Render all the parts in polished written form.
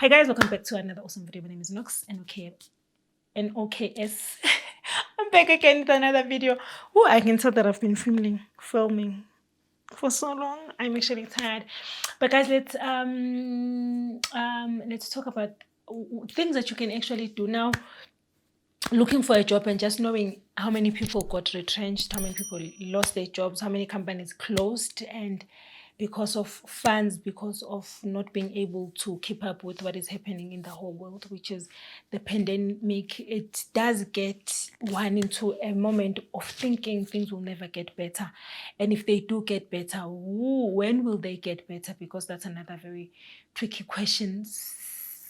Hi guys, welcome back to another awesome video. My name is Nox NOKS. I'm back again with another video. Oh, I can tell that I've been filming for so long. I'm actually tired. But guys, let's talk about things that you can actually do now. Looking for a job and just knowing how many people got retrenched, how many people lost their jobs, how many companies closed, and because of funds, because of not being able to keep up with what is happening in the whole world, which is the pandemic. It does get one into a moment of thinking things will never get better. And if they do get better, when will they get better? Because that's another very tricky question.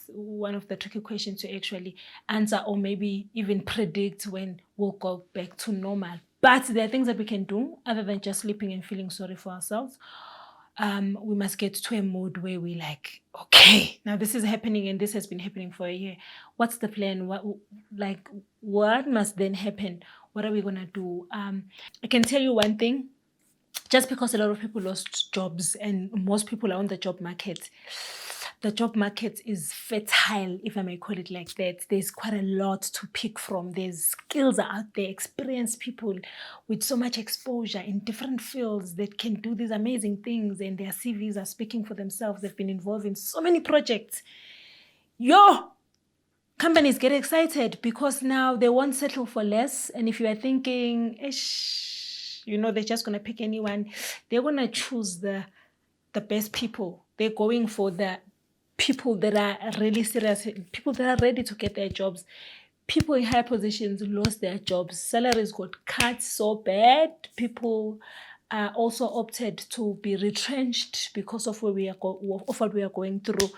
One of the tricky questions to actually answer, or maybe even predict when we'll go back to normal. But there are things that we can do other than just sleeping and feeling sorry for ourselves. We must get to a mood where we like, okay, now this is happening and this has been happening for a year. What's the plan? What must then happen? What are we gonna do? I can tell you one thing. Just because a lot of people lost jobs and most people are on the job market is fertile, if I may call it like that. There's quite a lot to pick from. There's skills out there, experienced people with so much exposure in different fields that can do these amazing things, and their CVs are speaking for themselves. They've been involved in so many projects. Companies get excited because now they won't settle for less. And if you are thinking, they're just going to pick anyone, they're going to choose the best people. They're going for the people that are really serious, people that are ready to get their jobs. People in high positions lost their jobs. Salaries got cut so bad. People also opted to be retrenched because of what we are going through,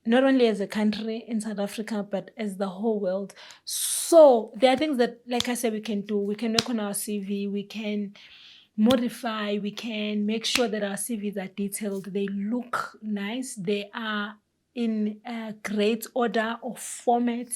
not only as a country in South Africa, but as the whole world. So there are things that, like I said, we can do. We can work on our CV. We can modify. We can make sure that our CVs are detailed. They look nice. They are in a great order of format.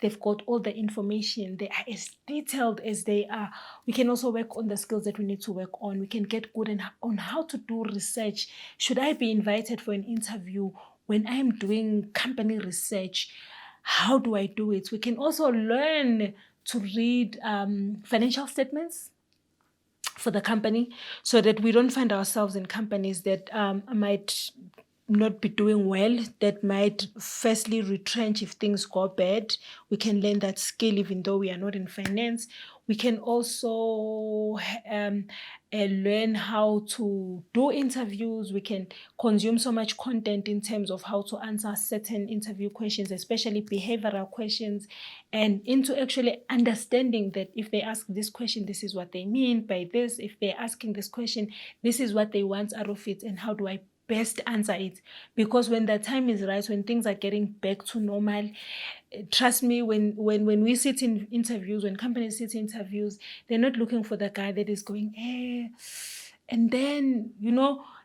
They've got all the information. They are as detailed as they are. We can also work on the skills that we need to work on. We can get good on how to do research. Should I be invited for an interview? When I'm doing company research, how do I do it? We can also learn to read financial statements for the company so that we don't find ourselves in companies that might not be doing well, that might firstly retrench if things go bad. We can learn that skill even though we are not in finance. We can also learn how to do interviews. We can consume so much content in terms of how to answer certain interview questions, especially behavioral questions, and into actually understanding that if they ask this question, this is what they mean by this. If they're asking this question, this is what they want out of it, and how do I best answer it? Because when the time is right, when things are getting back to normal, trust me, when we sit in interviews, when companies sit in interviews, they're not looking for the guy that is going, and then,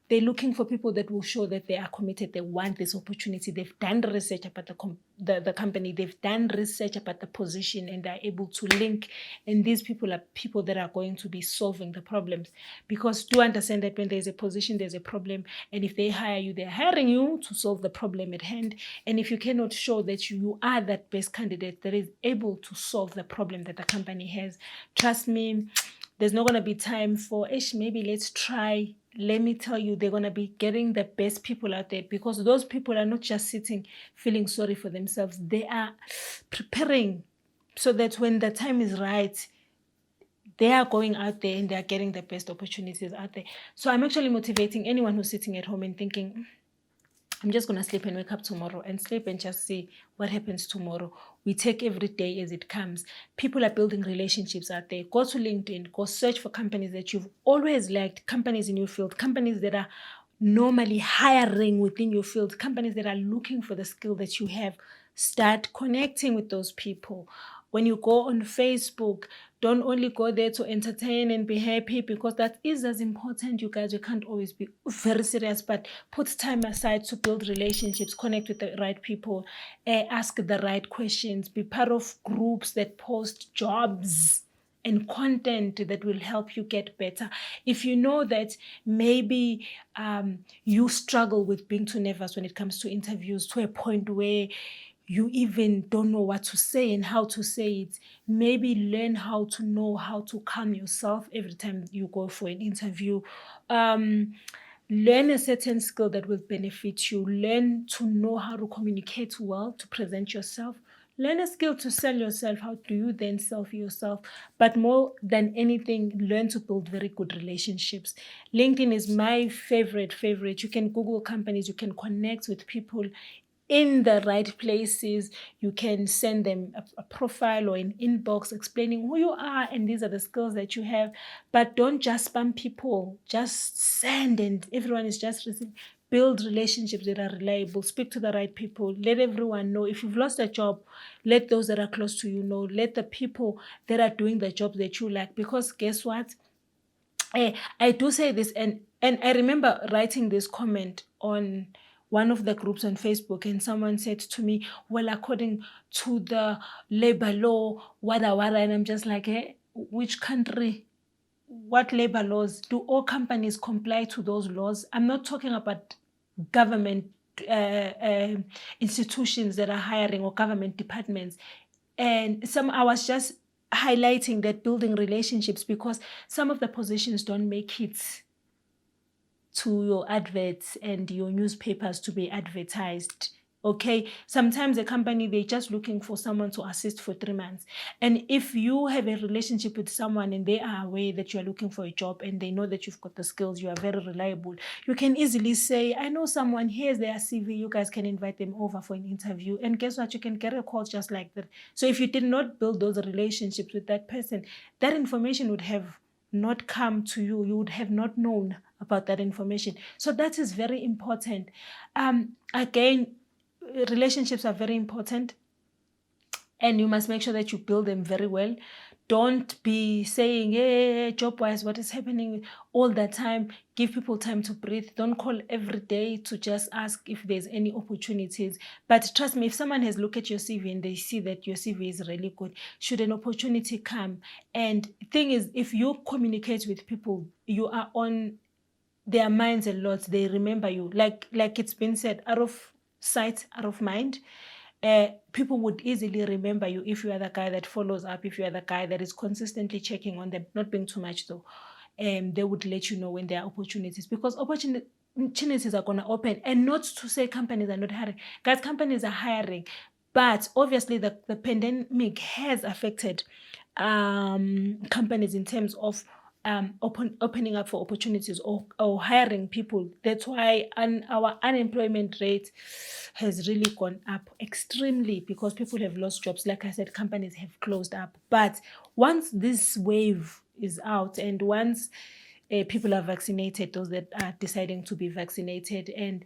they're looking for people that will show that they are committed. They want this opportunity. They've done research about the company. They've done research about the position, and they're able to link. And these people are people that are going to be solving the problems. Because do understand that when there's a position, there's a problem. And if they hire you, they're hiring you to solve the problem at hand. And if you cannot show that you are that best candidate that is able to solve the problem that the company has, trust me, there's not going to be time for, maybe let's try. Let me tell you, they're going to be getting the best people out there, because those people are not just sitting feeling sorry for themselves. They are preparing so that when the time is right, they are going out there and they are getting the best opportunities out there. So I'm actually motivating anyone who's sitting at home and thinking, I'm just going to sleep and wake up tomorrow, and sleep and just see what happens tomorrow. We take every day as it comes. People are building relationships out there. Go to LinkedIn, go search for companies that you've always liked, companies in your field, companies that are normally hiring within your field, companies that are looking for the skill that you have. Start connecting with those people. When you go on Facebook, don't only go there to entertain and be happy, because that is as important, you guys. You can't always be very serious, but put time aside to build relationships, connect with the right people, ask the right questions, be part of groups that post jobs and content that will help you get better. If you know that maybe you struggle with being too nervous when it comes to interviews to a point where you even don't know what to say and how to say it, maybe learn how to know how to calm yourself every time you go for an interview. Learn a certain skill that will benefit you. Learn to know how to communicate well, to present yourself. Learn a skill to sell yourself. How do you then sell for yourself? But more than anything, learn to build very good relationships. LinkedIn is my favorite. You can Google companies, you can connect with people in the right places. You can send them a profile or an inbox explaining who you are and these are the skills that you have. But don't just spam people. Just send and everyone is just receiving. Build relationships that are reliable. Speak to the right people. Let everyone know. If you've lost a job, let those that are close to you know. Let the people that are doing the job that you like. Because guess what? I do say this, and I remember writing this comment on one of the groups on Facebook, and someone said to me, well, according to the labor law, wada wada, and I'm just like, which country? What labor laws? Do all companies comply to those laws? I'm not talking about government institutions that are hiring or government departments. And I was just highlighting that building relationships, because some of the positions don't make it to your adverts and your newspapers to be advertised. Okay, sometimes a company, they're just looking for someone to assist for 3 months. And if you have a relationship with someone and they are aware that you are looking for a job and they know that you've got the skills, you are very reliable, you can easily say, I know someone, here's their CV, you guys can invite them over for an interview. And guess what? You can get a call just like that. So if you did not build those relationships with that person, that information would have not come to you. You would have not known about that information. So that is very important. Again, relationships are very important, and you must make sure that you build them very well. Don't be saying, hey, job-wise, what is happening all the time. Give people time to breathe. Don't call every day to just ask if there's any opportunities. But trust me, if someone has looked at your CV and they see that your CV is really good, should an opportunity come, and thing is, if you communicate with people, you are on their minds a lot. They remember you. Like it's been said, out of sight, out of mind. People would easily remember you if you are the guy that follows up, if you are the guy that is consistently checking on them, not being too much though. They would let you know when there are opportunities, because opportunities are going to open. And not to say companies are not hiring. Guys, companies are hiring. But obviously the pandemic has affected companies in terms of opening up for opportunities or hiring people. That's why our unemployment rate has really gone up extremely, because people have lost jobs. Like I said, companies have closed up. But once this wave is out, and once people are vaccinated, those that are deciding to be vaccinated, and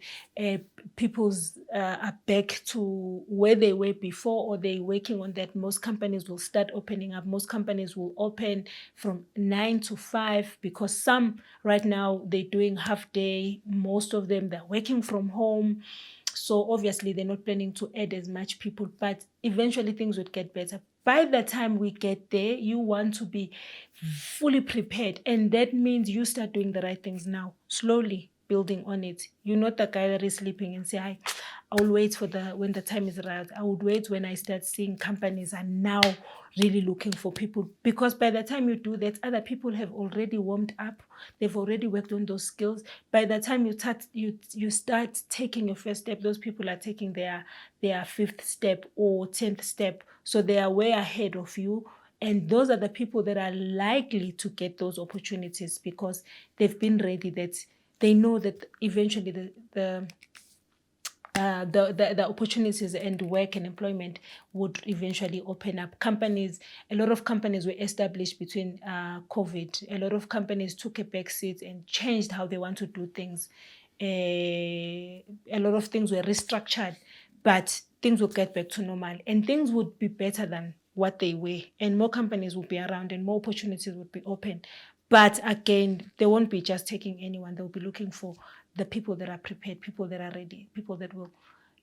people's are back to where they were before, or they're working on that, most companies will start opening up. Most companies will open from 9 to 5, because some right now they're doing half day. Most of them, they're working from home. So obviously they're not planning to add as much people, but eventually things would get better. By the time we get there, you want to be fully prepared. And that means you start doing the right things now, slowly building on it. You're not the guy that is sleeping and say, I'll wait for when the time is right. I would wait when I start seeing companies are now really looking for people. Because by the time you do that, other people have already warmed up. They've already worked on those skills. By the time you start taking your first step, those people are taking their 5th step or 10th step. So they are way ahead of you. And those are the people that are likely to get those opportunities, because they've been ready, that they know that eventually the opportunities and work and employment would eventually open up. A lot of companies were established between COVID. A lot of companies took a back seat and changed how they want to do things. A lot of things were restructured, but things will get back to normal, and things would be better than what they were, and more companies will be around and more opportunities would be open. But again, they won't be just taking anyone. They'll be looking for the people that are prepared, people that are ready, people that will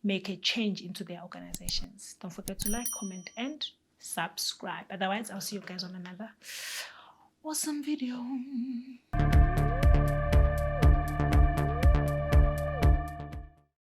make a change into their organizations. Don't forget to like, comment, and subscribe. Otherwise, I'll see you guys on another awesome video.